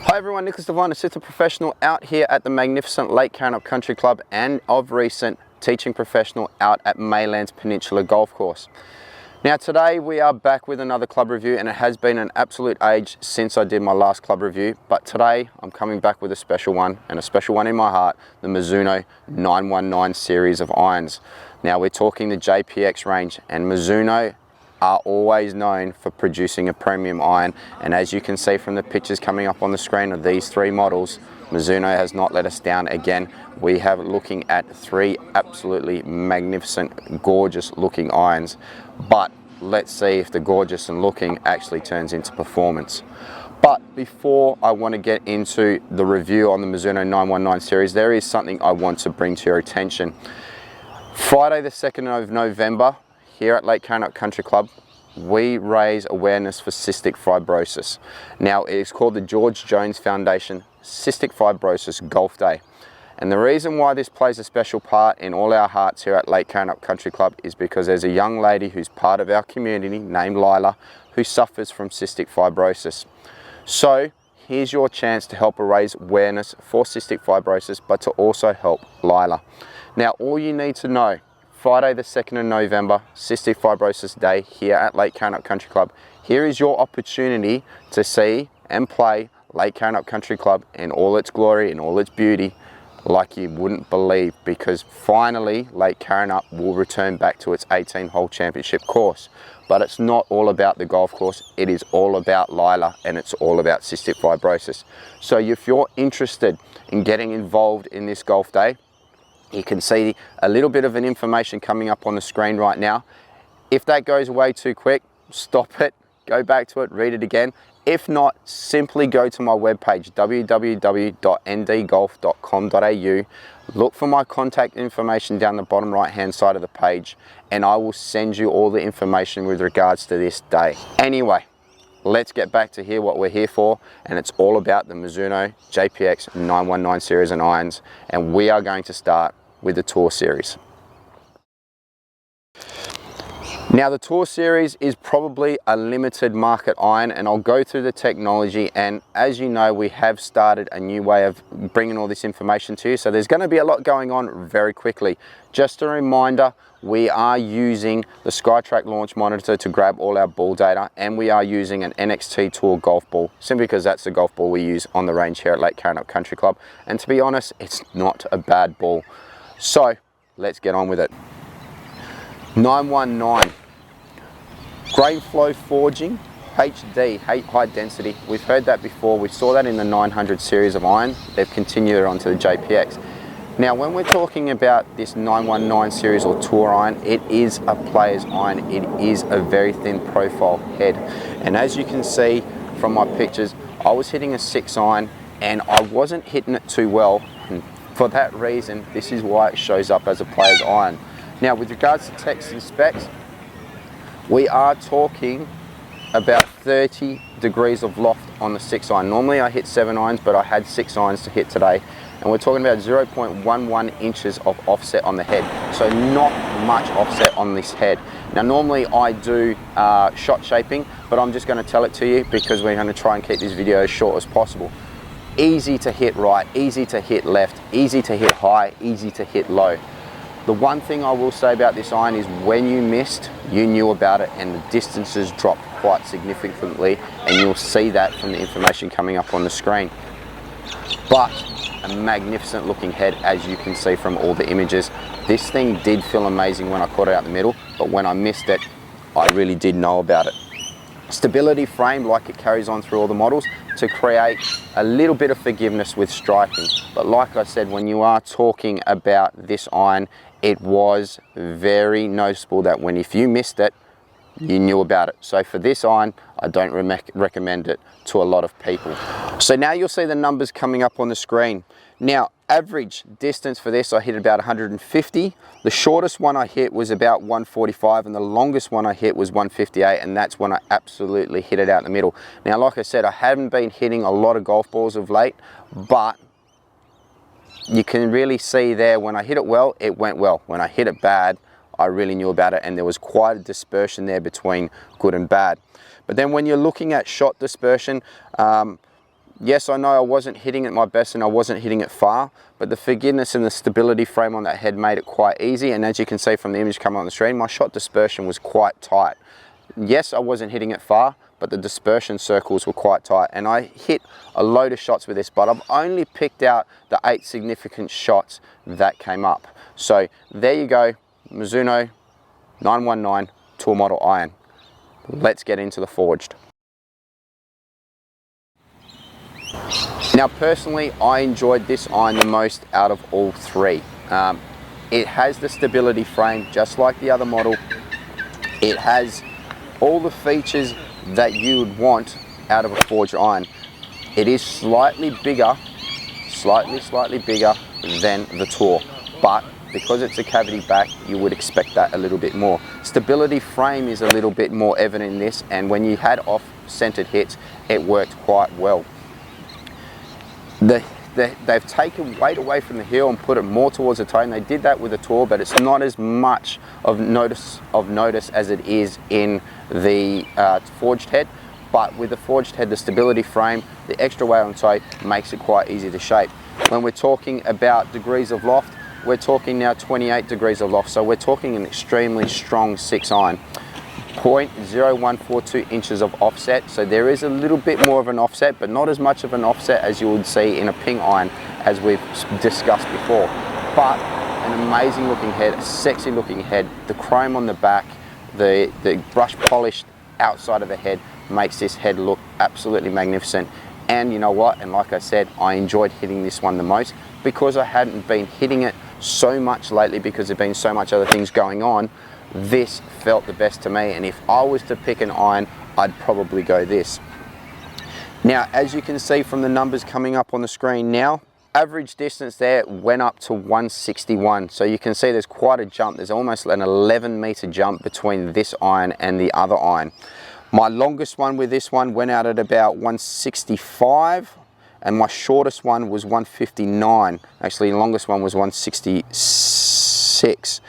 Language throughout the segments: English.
Hi everyone, Nicholas Devine, assistant professional out here at the magnificent Lake Karrinyup Country Club and of recent teaching professional out at Maylands Peninsula Golf Course. Now today we are back with another club review, and it has been an absolute age since I did my last club review, but today I'm coming back with a special one, and a special one in my heart, the Mizuno 919 series of irons. Now we're talking the JPX range, and Mizuno are always known for producing a premium iron, and as you can see from the pictures coming up on the screen of these three models, Mizuno has not let us down again. We have looking at three absolutely magnificent, gorgeous looking irons, but let's see if the gorgeous and looking actually turns into performance. But before I want to get into the review on the Mizuno 919 series, there is something I want to bring to your attention. Friday the 2nd of November, here at Lake Karrinyup Country Club, we raise awareness for cystic fibrosis. Now it is called the George Jones Foundation Cystic Fibrosis Golf Day. And the reason why this plays a special part in all our hearts here at Lake Karrinyup Country Club is because there's a young lady who's part of our community named Lila who suffers from cystic fibrosis. So here's your chance to help her raise awareness for cystic fibrosis, but to also help Lila. Now all you need to know, Friday the 2nd of November, Cystic Fibrosis Day here at Lake Karrinyup Country Club. Here is your opportunity to see and play Lake Karrinyup Country Club in all its glory, in all its beauty, like you wouldn't believe, because finally Lake Karrinyup will return back to its 18-hole championship course. But it's not all about the golf course, it is all about Lila, and it's all about cystic fibrosis. So if you're interested in getting involved in this golf day, you can see a little bit of an information coming up on the screen right now. If that goes away too quick, stop it, go back to it, read it again. If not, simply go to my webpage, www.ndgolf.com.au. Look for my contact information down the bottom right hand side of the page, and I will send you all the information with regards to this day. Anyway, let's get back to here what we're here for, and it's all about the Mizuno JPX 919 series and irons, and we are going to start with the Tour series. Now the Tour series is probably a limited market iron, and I'll go through the technology, and as you know, we have started a new way of bringing all this information to you, so there's going to be a lot going on very quickly. Just a reminder, we are using the SkyTrack launch monitor to grab all our ball data, and we are using an NXT Tour golf ball, simply because that's the golf ball we use on the range here at Lake Karrinyup Country Club, and to be honest, it's not a bad ball. So let's get on with it. 919 grain flow forging, HD, high density. We've heard that before. We saw that in the 900 series of iron. They've continued it onto the JPX. Now when we're talking about this 919 series or Tour iron, it is a player's iron. It is a very thin profile head, and as you can see from my pictures, I was hitting a 6 iron and I wasn't hitting it too well, and for that reason this is why it shows up as a player's iron. Now with regards to text and specs, we are talking about 30 degrees of loft on the 6 iron. Normally I hit 7 irons, but I had 6 irons to hit today, and we're talking about 0.11 inches of offset on the head, so not much offset on this head. Now normally I do shot shaping, but I'm just going to tell it to you because we're going to try and keep this video as short as possible. Easy to hit right, easy to hit left, easy to hit high, easy to hit low. The one thing I will say about this iron is when you missed, you knew about it, and the distances dropped quite significantly, and you'll see that from the information coming up on the screen. But a magnificent looking head, as you can see from all the images. This thing did feel amazing when I caught it out the middle, but when I missed it, I really did know about it. Stability frame, like it carries on through all the models, to create a little bit of forgiveness with striking. But like I said, when you are talking about this iron, it was very noticeable that when if you missed it, you knew about it. So for this iron, I don't recommend it to a lot of people. So now you'll see the numbers coming up on the screen. Now, average distance for this, I hit about 150. The shortest one I hit was about 145, and the longest one I hit was 158, and that's when I absolutely hit it out the middle. Now, like I said, I haven't been hitting a lot of golf balls of late, but you can really see there when I hit it well, it went well. When I hit it bad, I really knew about it, and there was quite a dispersion there between good and bad. But then when you're looking at shot dispersion, Yes, I know I wasn't hitting it my best and I wasn't hitting it far, but the forgiveness and the stability frame on that head made it quite easy. And as you can see from the image coming on the screen, my shot dispersion was quite tight. Yes, I wasn't hitting it far, but the dispersion circles were quite tight. And I hit a load of shots with this, but I've only picked out the 8 significant shots that came up. So there you go, Mizuno 919 tour model iron. Let's get into the forged. Now personally, I enjoyed this iron the most out of all three. It has the stability frame just like the other model. It has all the features that you would want out of a forged iron. It is slightly bigger, slightly bigger than the Tour, but because it's a cavity back, you would expect that a little bit more. Stability frame is a little bit more evident in this, and when you had off-centered hits, it worked quite well. They've taken weight away from the heel and put it more towards the toe, and they did that with the Tour, but it's not as much of notice as it is in the forged head. But with the forged head, the stability frame, the extra weight on toe makes it quite easy to shape. When we're talking about degrees of loft, we're talking now 28 degrees of loft, so we're talking an extremely strong 6 iron. 0.0142 inches of offset, so there is a little bit more of an offset, but not as much of an offset as you would see in a ping iron, as we've discussed before. But an amazing looking head, a sexy looking head. The chrome on the back, the brush polished outside of the head makes this head look absolutely magnificent. And you know what, and like I said, I enjoyed hitting this one the most because I hadn't been hitting it so much lately because there've been so much other things going on. This felt the best to me, and if I was to pick an iron, I'd probably go this. Now, as you can see from the numbers coming up on the screen now, average distance there went up to 161. So you can see there's quite a jump. There's almost an 11-meter jump between this iron and the other iron. My longest one with this one went out at about 165, and my shortest one was 159. Actually, the longest one was 166.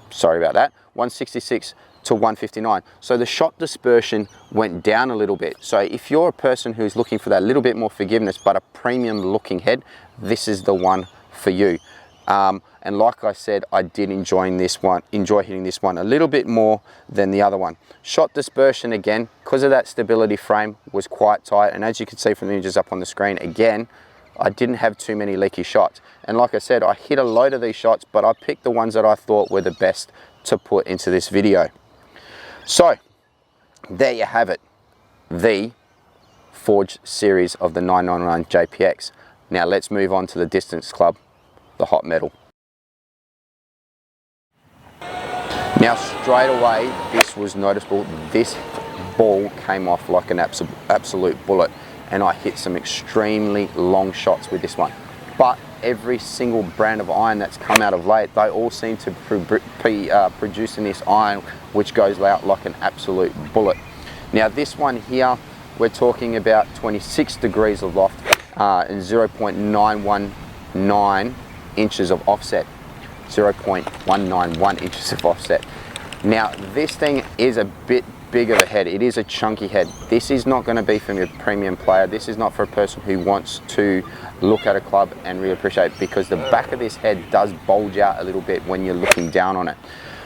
Sorry about that. 166 to 159. So the shot dispersion went down a little bit. So if you're a person who's looking for that little bit more forgiveness but a premium looking head, this is the one for you. And like I said, I did enjoy hitting this one a little bit more than the other one. Shot dispersion, again, because of that stability frame, was quite tight. And as you can see from the images up on the screen, again, I didn't have too many leaky shots. And like I said, I hit a load of these shots, but I picked the ones that I thought were the best to put into this video. So there you have it, the forged series of the 999 JPX. Now let's move on to the Distance Club, the hot metal. Now straight away, this was noticeable. This ball came off like an absolute bullet, and I hit some extremely long shots with this one. But every single brand of iron that's come out of late, they all seem to be producing this iron which goes out like an absolute bullet. Now this one here, we're talking about 26 degrees of loft and 0.919 inches of offset. 0.191 inches of offset. Now this thing is a bit big of a head. It is a chunky head. This is not going to be for your premium player. This is not for a person who wants to look at a club and really appreciate it, because the back of this head does bulge out a little bit when you're looking down on it.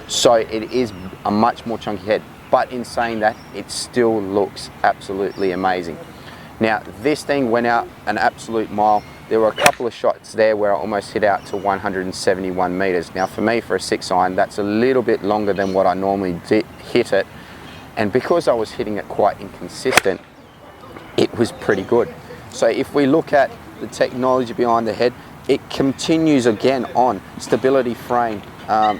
So it is a much more chunky head, but in saying that, it still looks absolutely amazing. Now this thing went out an absolute mile. There were a couple of shots there where I almost hit out to 171 meters. Now for me, for a 6 iron, that's a little bit longer than what I normally hit it. And because I was hitting it quite inconsistent, it was pretty good. So if we look at the technology behind the head, it continues again on stability frame,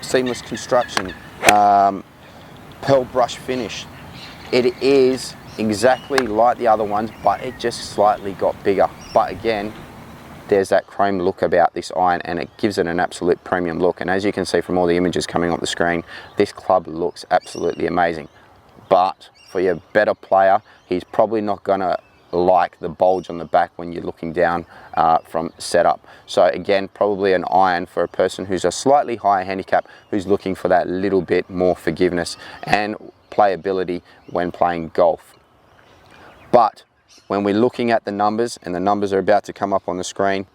seamless construction, pearl brush finish. It is exactly like the other ones, but it just slightly got bigger. But again, there's that chrome look about this iron, and it gives it an absolute premium look. And as you can see from all the images coming up the screen, this club looks absolutely amazing. But for your better player, he's probably not gonna like the bulge on the back when you're looking down from setup. So again, probably an iron for a person who's a slightly higher handicap, who's looking for that little bit more forgiveness and playability when playing golf. But when we're looking at the numbers, and the numbers are about to come up on the screen,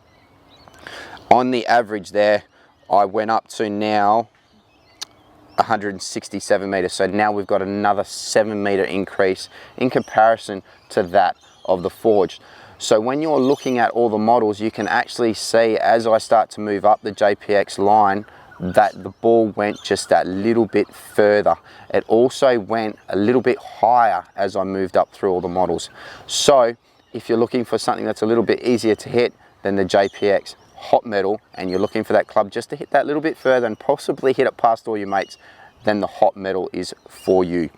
on the average there, I went up to now 167 meters. So now we've got another 7 meter increase in comparison to that of the forged. So when you're looking at all the models, you can actually see as I start to move up the JPX line that the ball went just that little bit further. It also went a little bit higher as I moved up through all the models. So if you're looking for something that's a little bit easier to hit than the JPX hot metal, and you're looking for that club just to hit that little bit further and possibly hit it past all your mates, then the hot metal is for you.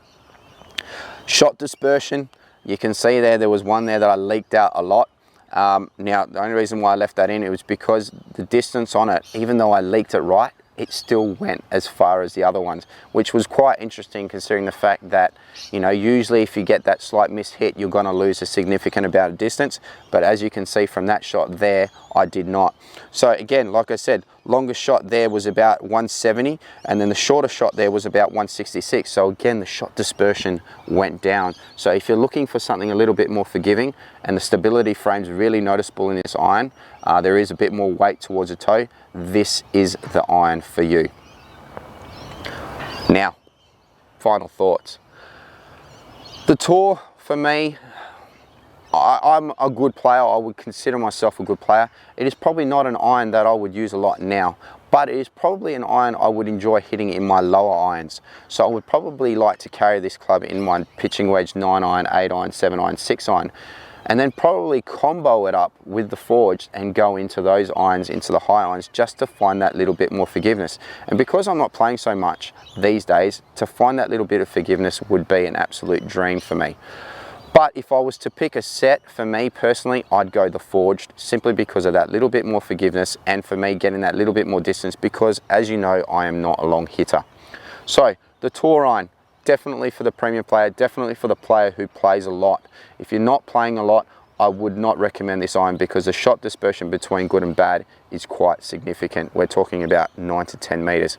Shot dispersion, you can see there was one there that I leaked out a lot. Now the only reason why I left that in, it was because the distance on it, even though I leaked it right, it still went as far as the other ones, which was quite interesting considering the fact that, you know, usually if you get that slight miss hit, you're going to lose a significant amount of distance. But as you can see from that shot there, I did not. So again, like I said, longest shot there was about 170, and then the shorter shot there was about 166. So again, the shot dispersion went down. So if you're looking for something a little bit more forgiving, and the stability frame's really noticeable in this iron, there is a bit more weight towards the toe, this is the iron for you. Now, final thoughts. The Tour, for me, I'm a good player. I would consider myself a good player. It is probably not an iron that I would use a lot now, but it is probably an iron I would enjoy hitting in my lower irons. So I would probably like to carry this club in my pitching wedge 9 iron, 8 iron, 7 iron, 6 iron, and then probably combo it up with the forged and go into those irons, into the high irons, just to find that little bit more forgiveness. And because I'm not playing so much these days, to find that little bit of forgiveness would be an absolute dream for me. But if I was to pick a set, for me personally, I'd go the forged, simply because of that little bit more forgiveness, and for me getting that little bit more distance, because as you know, I am not a long hitter. So the Tour iron, definitely for the premium player, definitely for the player who plays a lot. If you're not playing a lot, I would not recommend this iron, because the shot dispersion between good and bad is quite significant. We're talking about 9 to 10 meters.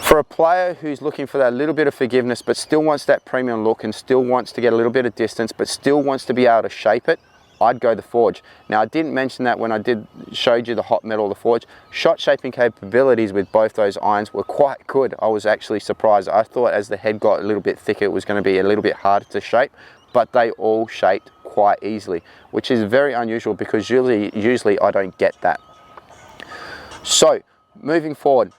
For a player who's looking for that little bit of forgiveness, but still wants that premium look and still wants to get a little bit of distance, but still wants to be able to shape it, I'd go the forge. Now, I didn't mention that when I showed you the hot metal, the forge. Shot shaping capabilities with both those irons were quite good. I was actually surprised. I thought as the head got a little bit thicker, it was going to be a little bit harder to shape, but they all shaped quite easily, which is very unusual, because usually I don't get that. So moving forward,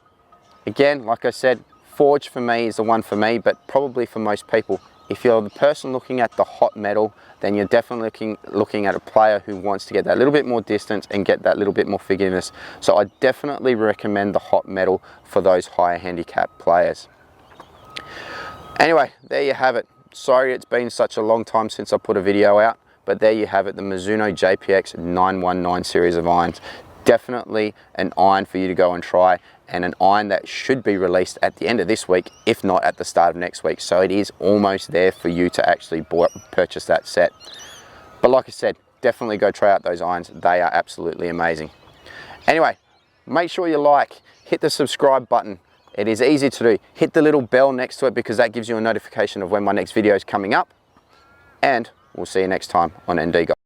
again, like I said, forge for me is the one for me, but probably for most people. If you're the person looking at the hot metal, then you're definitely looking at a player who wants to get that little bit more distance and get that little bit more forgiveness. So I definitely recommend the hot metal for those higher handicap players. Anyway, there you have it. Sorry it's been such a long time since I put a video out, but there you have it, the Mizuno JPX 919 series of irons. Definitely an iron for you to go and try, and an iron that should be released at the end of this week, if not at the start of next week. So it is almost there for you to actually purchase that set. But like I said, definitely go try out those irons. They are absolutely amazing. Anyway, make sure you hit the subscribe button. It is easy to do. Hit the little bell next to it, because that gives you a notification of when my next video is coming up. And we'll see you next time on NdGolf.